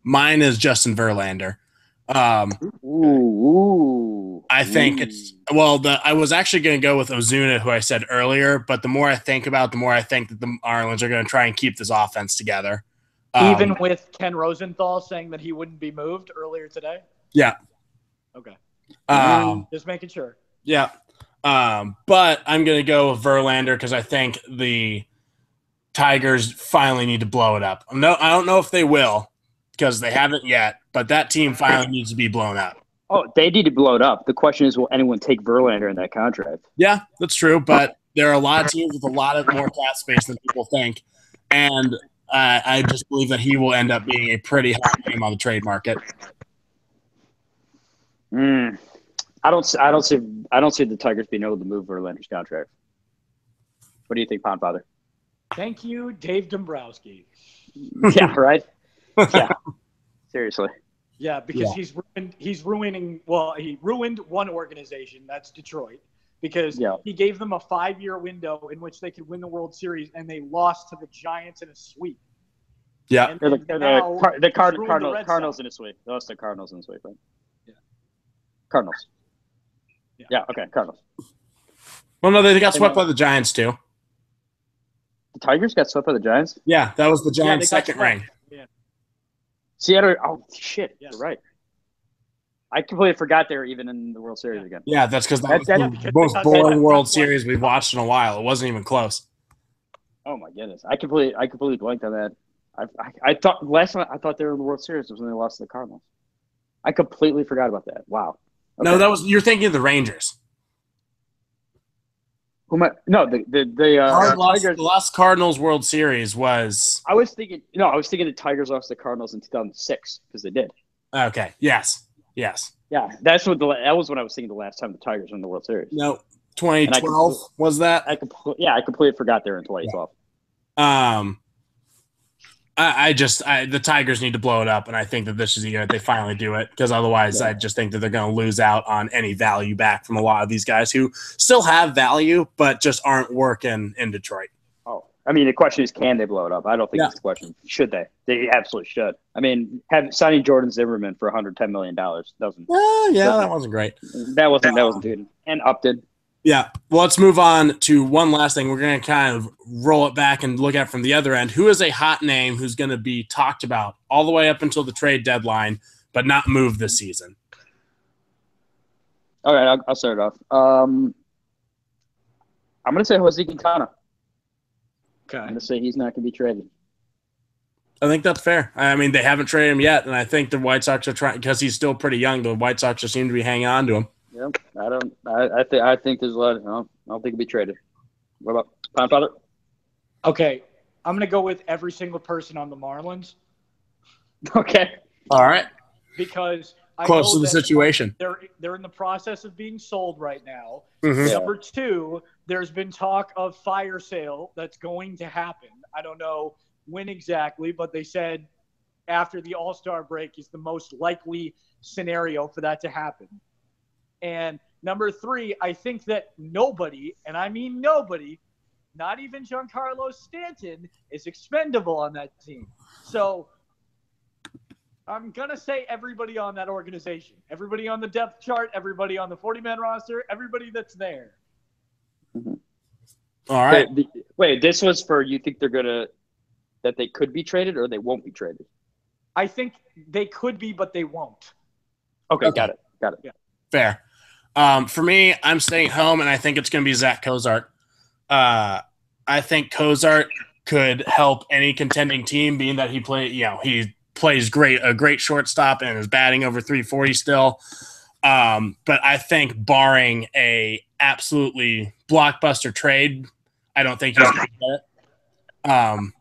mine is Justin Verlander. I think I was actually going to go with Ozuna, who I said earlier, but the more I think about it, the more I think that the Marlins are going to try and keep this offense together. Even with Ken Rosenthal saying that he wouldn't be moved earlier today? Yeah. Okay. Just making sure. Yeah. But I'm going to go with Verlander because I think the Tigers finally need to blow it up. No, I don't know if they will because they haven't yet, but that team finally needs to be blown up. Oh, they need to blow it up. The question is, will anyone take Verlander in that contract? Yeah, that's true, but there are a lot of teams with a lot of more cap space than people think, and I just believe that he will end up being a pretty hot name on the trade market. I don't see the Tigers being able to move Verlander's contract. What do you think, Pondfather? Thank you, Dave Dombrowski. Yeah, right. Yeah, seriously. Yeah, because he ruined one organization, that's Detroit, because he gave them a 5-year window in which they could win the World Series, and they lost to the Giants in a sweep. Yeah, the Cardinals in a sweep. They lost the Cardinals in a sweep, right? Yeah, Cardinals. Yeah, okay, Cardinals. Well, no, they got swept by the Giants too. The Tigers got swept by the Giants? Yeah, that was the Giants' second ring. Yeah. Seattle. Oh shit! Yes. You're right. I completely forgot they were even in the World Series again. Yeah, that's because that was the most boring World Series we've watched in a while. It wasn't even close. Oh my goodness! I completely blanked on that. I thought last time I thought they were in the World Series was when they lost to the Cardinals. I completely forgot about that. Wow. Okay. No, you're thinking of the Rangers. The last Cardinals World Series was. I was thinking the Tigers lost the Cardinals in 2006 because they did. Okay. Yes. Yeah, that was when I was thinking the last time the Tigers won the World Series. No, 2012 was that? I completely forgot they were in 2012. Yeah. The Tigers need to blow it up, and I think that this is the year that they finally do it, because otherwise I just think that they're going to lose out on any value back from a lot of these guys who still have value but just aren't working in Detroit. Oh, I mean, the question is, can they blow it up? I don't think that's the question. Should they? They absolutely should. I mean, signing Jordan Zimmerman for $110 million doesn't. That wasn't great. That wasn't good. And Upton. Yeah. Well, let's move on to one last thing. We're going to kind of roll it back and look at it from the other end. Who is a hot name who's going to be talked about all the way up until the trade deadline, but not moved this season? All right, I'll start it off. I'm going to say Jose Quintana. Okay. I'm going to say he's not going to be traded. I think that's fair. I mean, they haven't traded him yet, and I think the White Sox are trying, because he's still pretty young. The White Sox just seem to be hanging on to him. Yeah, I think there's a lot. I don't think he'll be traded. What about Pondfather? Okay, I'm gonna go with every single person on the Marlins. Okay. All right. Because close to the situation. They're in the process of being sold right now. Mm-hmm. Number two, there's been talk of fire sale that's going to happen. I don't know when exactly, but they said after the All-Star break is the most likely scenario for that to happen. And number three, I think that nobody, and I mean nobody, not even Giancarlo Stanton, is expendable on that team. So I'm going to say everybody on that organization, everybody on the depth chart, everybody on the 40-man roster, everybody that's there. Mm-hmm. All right. Wait, this was for you think that they could be traded or they won't be traded? I think they could be, but they won't. Okay. Got it. Yeah. Fair. For me, I'm staying home, and I think it's going to be Zach Cozart. I think Cozart could help any contending team, being that he plays a great shortstop and is batting over 340 still. But I think barring a absolutely blockbuster trade, I don't think he's going to get it.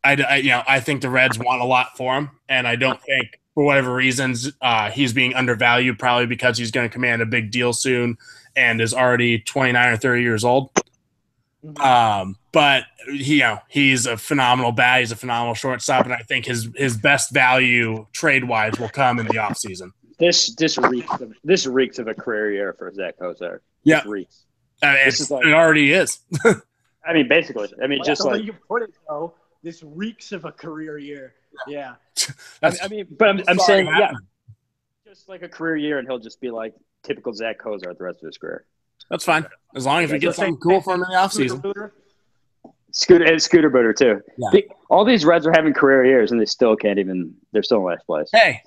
I think the Reds want a lot for him, and I don't think, for whatever reasons, he's being undervalued, probably because he's going to command a big deal soon and is already 29 or 30 years old. But he's a phenomenal bat. He's a phenomenal shortstop, and I think his best value trade wise will come in the offseason. This reeks of a career year for Zach Kozar. Yeah, reeks. It already is. I mean, basically. I mean, just like you put it, though. This reeks of a career year. Yeah. I'm saying, yeah, just like a career year, and he'll just be like typical Zach Kozar the rest of his career. That's fine, as long as we get something cool for him in the offseason. Scooter Booter too. Yeah. All these Reds are having career years, and they still can't even. They're still in last place. Hey!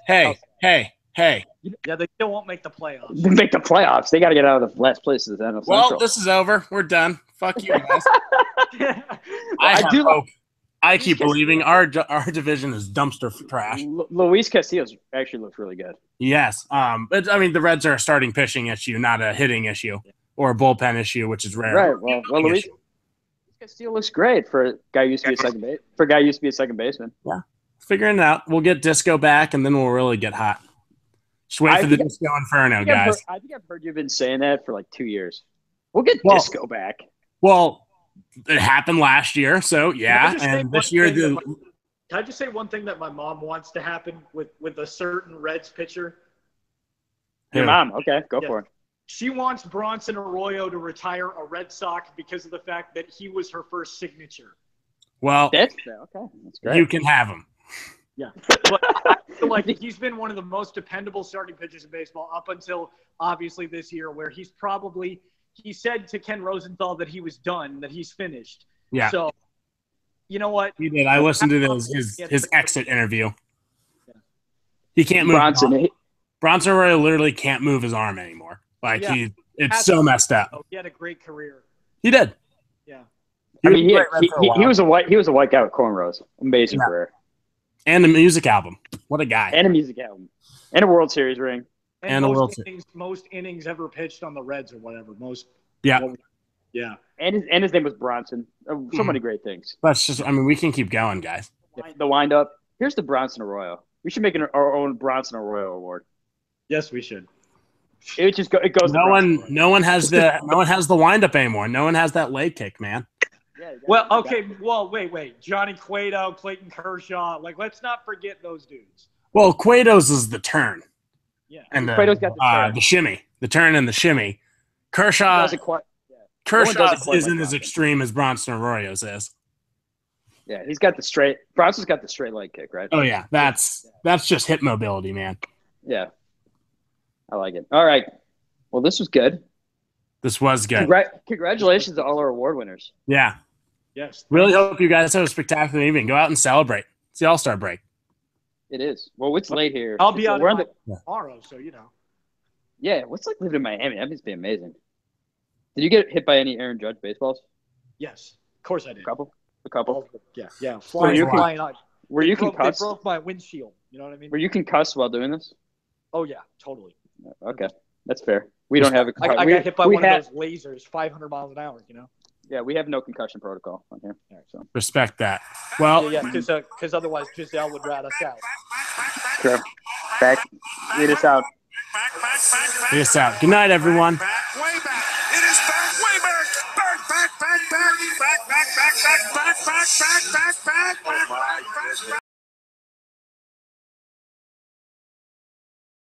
Yeah, they still won't make the playoffs. They make the playoffs. They got to get out of the last place of the NL Central. Well, this is over. We're done. Fuck you guys. I do hope. I keep believing our division is dumpster trash. Luis Castillo actually looks really good. Yes. But I mean, the Reds are a starting pitching issue, not a hitting issue or a bullpen issue, which is rare. Right. Well, Luis Castillo looks great for a guy who used to be a second base. For a guy who used to be a second baseman. Yeah. Figuring it out. We'll get Disco back, and then we'll really get hot. Just wait for the Disco Inferno, guys. I think I've heard you've been saying that for like 2 years. We'll get Disco back. Well, it happened last year, so yeah. And this year, can I just say one thing that my mom wants to happen with a certain Reds pitcher? Your mom, okay, go for it. She wants Bronson Arroyo to retire a Red Sox because of the fact that he was her first signature. Well, that's great. You can have him. Yeah, but I feel like he's been one of the most dependable starting pitchers in baseball up until obviously this year, where he said to Ken Rosenthal that he was done, that he's finished. Yeah. So, you know what? He did. I listened to his exit interview. Yeah. He can't move. Bronson Arroyo literally can't move his arm anymore. Like it's so messed up. He had a great career. He did. Yeah. I mean, he was a white guy with cornrows. Amazing career. And a music album. What a guy. And a music album. And a World Series ring. And a World Series. Most innings ever pitched on the Reds or whatever. Yeah. And his name was Bronson. So many great things. That's just. I mean, we can keep going, guys. The wind up. Here's the Bronson Arroyo. We should make our own Bronson Arroyo award. Yes, we should. It goes. No one has the wind up anymore. No one has that leg kick, man. Yeah, well, okay. Well, wait. Johnny Cueto, Clayton Kershaw. Like, let's not forget those dudes. Well, Cueto's is the turn. Yeah. And Cueto's got the shimmy. The turn and the shimmy. Kershaw's isn't as extreme as Bronson Arroyo's is. Yeah, he's got the straight. Bronson's got the straight leg kick, right? Oh yeah, that's just hip mobility, man. Yeah, I like it. All right. Well, this was good. This was good. Congratulations to all our award winners. Yeah. Yes. Really hope you guys have a spectacular evening. Go out and celebrate. It's the All-Star break. It is. Well, it's late here. I'll be out tomorrow, so you know. Yeah, what's like living in Miami? That must be amazing. Did you get hit by any Aaron Judge baseballs? Yes, of course I did. A couple. Yeah. Flying out. Were you concussed? They broke my windshield. You know what I mean? Were you concussed while doing this? Oh yeah, totally. Okay, that's fair. We don't have a. I got hit by one of those lasers, 500 miles an hour. You know. Yeah, we have no concussion protocol on here. So. Respect that. Well, because otherwise Giselle would rat us out. Sure. Back. Lead us out. Lead us out. Good night, everyone. Way back. It is back, way back. Back.